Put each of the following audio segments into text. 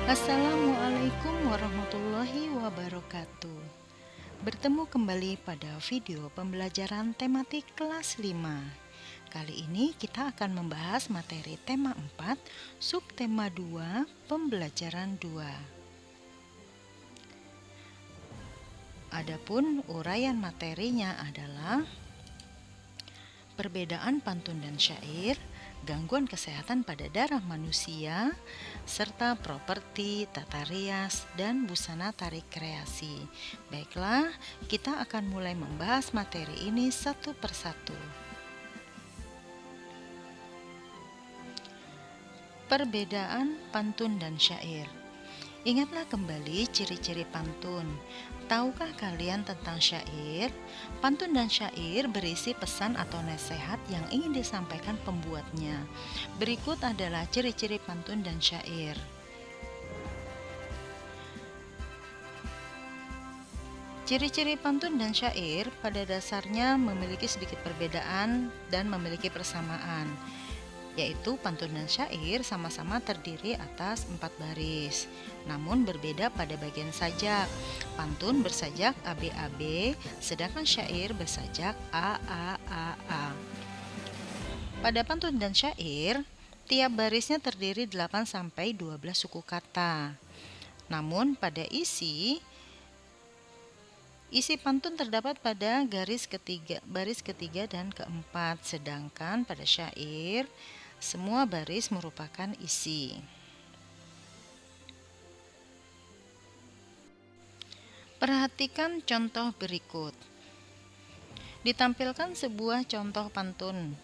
Assalamualaikum warahmatullahi wabarakatuh. Bertemu kembali pada video pembelajaran tematik kelas 5. Kali ini kita akan membahas materi tema 4, subtema 2, pembelajaran 2. Adapun uraian materinya adalah perbedaan pantun dan syair, gangguan kesehatan pada darah manusia, serta properti, tata rias, dan busana tarik kreasi. Baiklah, kita akan mulai membahas materi ini satu persatu. Perbedaan pantun dan syair. Ingatlah kembali ciri-ciri pantun. Tahukah kalian tentang syair? Pantun dan syair berisi pesan atau nasihat yang ingin disampaikan pembuatnya. Berikut adalah ciri-ciri pantun dan syair. Ciri-ciri pantun dan syair pada dasarnya memiliki sedikit perbedaan dan memiliki persamaan, yaitu pantun dan syair sama-sama terdiri atas 4 baris, namun berbeda pada bagian sajak. Pantun bersajak ABAB, sedangkan syair bersajak AAAA. Pada pantun dan syair, tiap barisnya terdiri 8-12 suku kata. Namun pada isi pantun terdapat pada baris ketiga dan keempat, sedangkan pada syair semua baris merupakan isi. Perhatikan contoh berikut. Ditampilkan sebuah contoh pantun,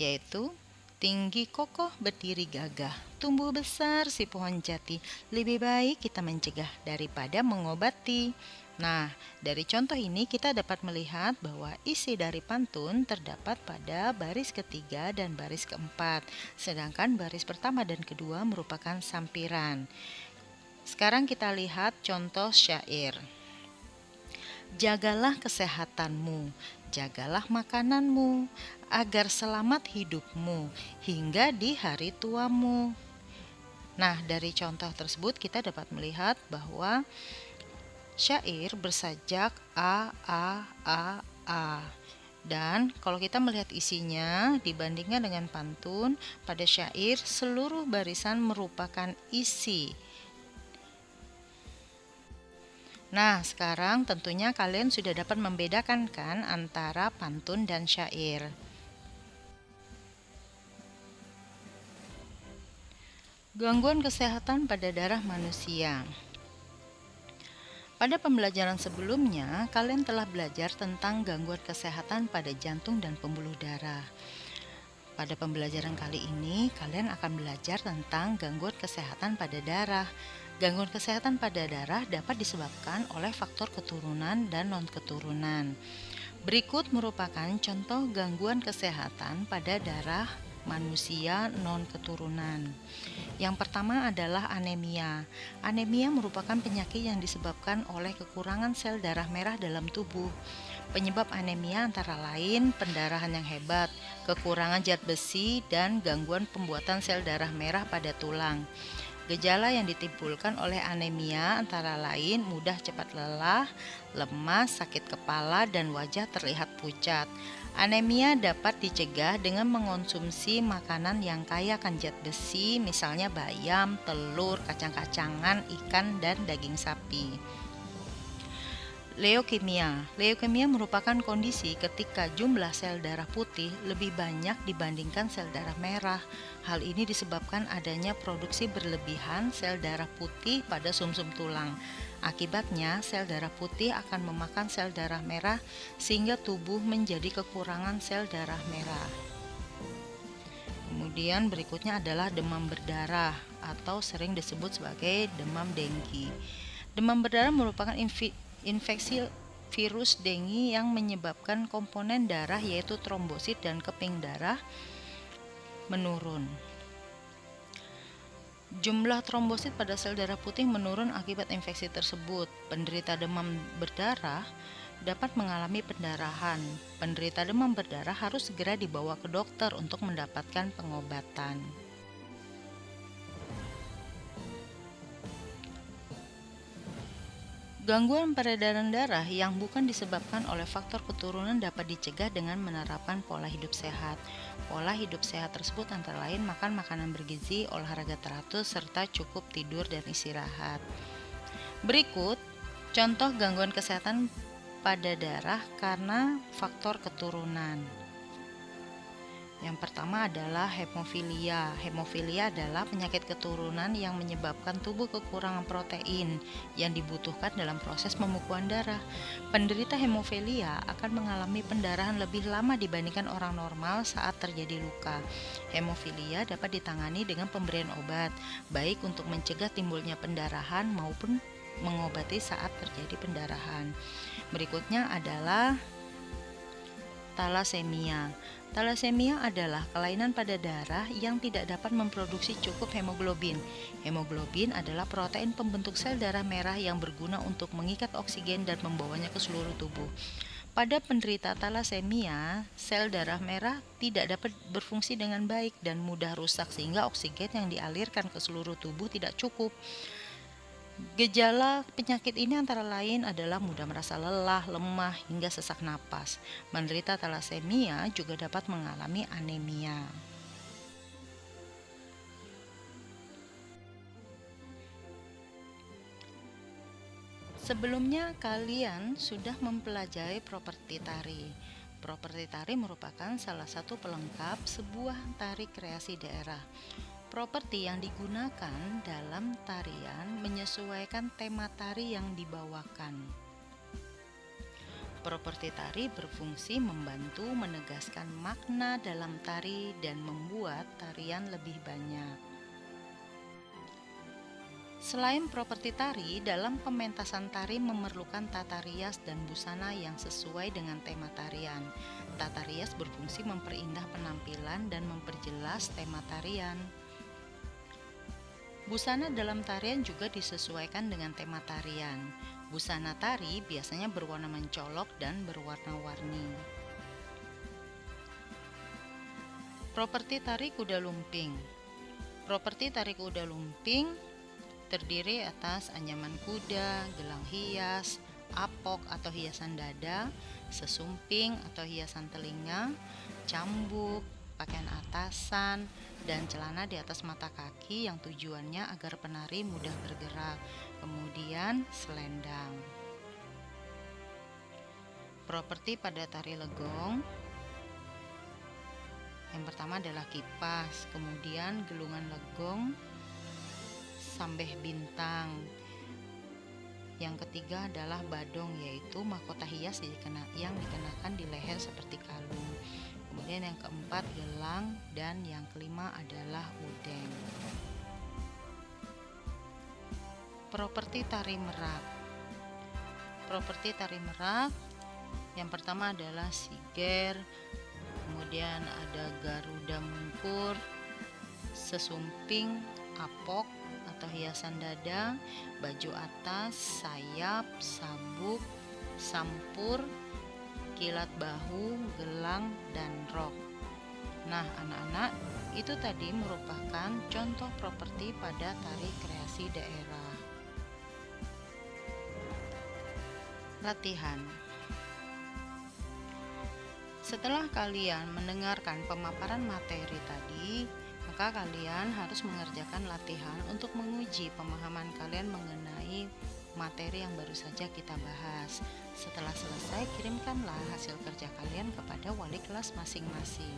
yaitu tinggi kokoh berdiri gagah, tumbuh besar si pohon jati, lebih baik kita mencegah daripada mengobati. Nah, dari contoh ini kita dapat melihat bahwa isi dari pantun terdapat pada baris ketiga dan baris keempat, sedangkan baris pertama dan kedua merupakan sampiran. Sekarang kita lihat contoh syair. Jagalah kesehatanmu, jagalah makananmu, agar selamat hidupmu hingga di hari tuamu. Nah, dari contoh tersebut kita dapat melihat bahwa syair bersajak A, A, A, A. Dan kalau kita melihat isinya dibandingkan dengan pantun, pada syair seluruh barisan merupakan isi. Nah, sekarang tentunya kalian sudah dapat membedakan kan antara pantun dan syair. Gangguan kesehatan pada darah manusia. Pada pembelajaran sebelumnya, kalian telah belajar tentang gangguan kesehatan pada jantung dan pembuluh darah. Pada pembelajaran kali ini, kalian akan belajar tentang gangguan kesehatan pada darah. Gangguan kesehatan pada darah dapat disebabkan oleh faktor keturunan dan non-keturunan. Berikut merupakan contoh gangguan kesehatan pada darah manusia non-keturunan. Yang pertama adalah anemia. Anemia merupakan penyakit yang disebabkan oleh kekurangan sel darah merah dalam tubuh. Penyebab anemia antara lain pendarahan yang hebat, kekurangan zat besi, dan gangguan pembuatan sel darah merah pada tulang. Gejala yang ditimbulkan oleh anemia antara lain mudah cepat lelah, lemas, sakit kepala, dan wajah terlihat pucat. Anemia dapat dicegah dengan mengonsumsi makanan yang kaya akan zat besi, misalnya bayam, telur, kacang-kacangan, ikan, dan daging sapi. Leukemia. Leukemia merupakan kondisi ketika jumlah sel darah putih lebih banyak dibandingkan sel darah merah. Hal ini disebabkan adanya produksi berlebihan sel darah putih pada sumsum tulang. Akibatnya, sel darah putih akan memakan sel darah merah sehingga tubuh menjadi kekurangan sel darah merah. Kemudian berikutnya adalah demam berdarah atau sering disebut sebagai demam denggi. Demam berdarah merupakan infeksi virus dengue yang menyebabkan komponen darah yaitu trombosit dan keping darah menurun. Jumlah trombosit pada sel darah putih menurun akibat infeksi tersebut. Penderita demam berdarah dapat mengalami pendarahan. Penderita demam berdarah harus segera dibawa ke dokter untuk mendapatkan pengobatan. Gangguan peredaran darah yang bukan disebabkan oleh faktor keturunan dapat dicegah dengan menerapkan pola hidup sehat. Pola hidup sehat tersebut antara lain makan makanan bergizi, olahraga teratur, serta cukup tidur dan istirahat. Berikut contoh gangguan kesehatan pada darah karena faktor keturunan. Yang pertama adalah hemofilia. Hemofilia adalah penyakit keturunan yang menyebabkan tubuh kekurangan protein yang dibutuhkan dalam proses pembukuan darah. Penderita hemofilia akan mengalami pendarahan lebih lama dibandingkan orang normal saat terjadi luka. Hemofilia dapat ditangani dengan pemberian obat, baik untuk mencegah timbulnya pendarahan maupun mengobati saat terjadi pendarahan. Berikutnya adalah talasemia. Talasemia adalah kelainan pada darah yang tidak dapat memproduksi cukup hemoglobin. Hemoglobin adalah protein pembentuk sel darah merah yang berguna untuk mengikat oksigen dan membawanya ke seluruh tubuh. Pada penderita talasemia, sel darah merah tidak dapat berfungsi dengan baik dan mudah rusak sehingga oksigen yang dialirkan ke seluruh tubuh tidak cukup. Gejala penyakit ini antara lain adalah mudah merasa lelah, lemah, hingga sesak napas. Menderita talasemia juga dapat mengalami anemia. Sebelumnya kalian sudah mempelajari properti tari. Properti tari merupakan salah satu pelengkap sebuah tari kreasi daerah. Properti yang digunakan dalam tarian menyesuaikan tema tari yang dibawakan. Properti tari berfungsi membantu menegaskan makna dalam tari dan membuat tarian lebih banyak. Selain properti tari, dalam pementasan tari memerlukan tata rias dan busana yang sesuai dengan tema tarian. Tata rias berfungsi memperindah penampilan dan memperjelas tema tarian. Busana dalam tarian juga disesuaikan dengan tema tarian. Busana tari biasanya berwarna mencolok dan berwarna-warni. Properti tari kuda lumping. Properti tari kuda lumping terdiri atas anyaman kuda, gelang hias, apok atau hiasan dada, sesumping atau hiasan telinga, cambuk, pakaian atasan, dan celana di atas mata kaki yang tujuannya agar penari mudah bergerak. Kemudian selendang. Properti pada tari legong. Yang pertama adalah kipas, kemudian gelungan legong, sambeh bintang. Yang ketiga adalah badong, yaitu mahkota hias yang dikenakan di leher seperti kalung. Kemudian yang keempat gelang, dan yang kelima adalah udeng. Properti tari merak. Properti tari merak yang pertama adalah siger, kemudian ada garuda mungkur, sesumping, apok atau hiasan dada, baju atas, sayap, sabuk, sampur, kilat bahu, gelang, dan rok. Nah, anak-anak, itu tadi merupakan contoh properti pada tari kreasi daerah. Latihan. Setelah kalian mendengarkan pemaparan materi tadi, maka kalian harus mengerjakan latihan untuk menguji pemahaman kalian mengenai materi yang baru saja kita bahas. Setelah selesai, kirimkanlah hasil kerja kalian kepada wali kelas masing-masing.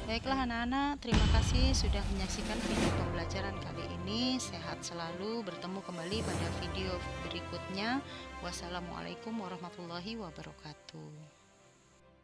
Baiklah anak-anak, terima kasih sudah menyaksikan video pembelajaran kali ini. Sehat selalu, bertemu kembali pada video berikutnya. Wassalamualaikum warahmatullahi wabarakatuh.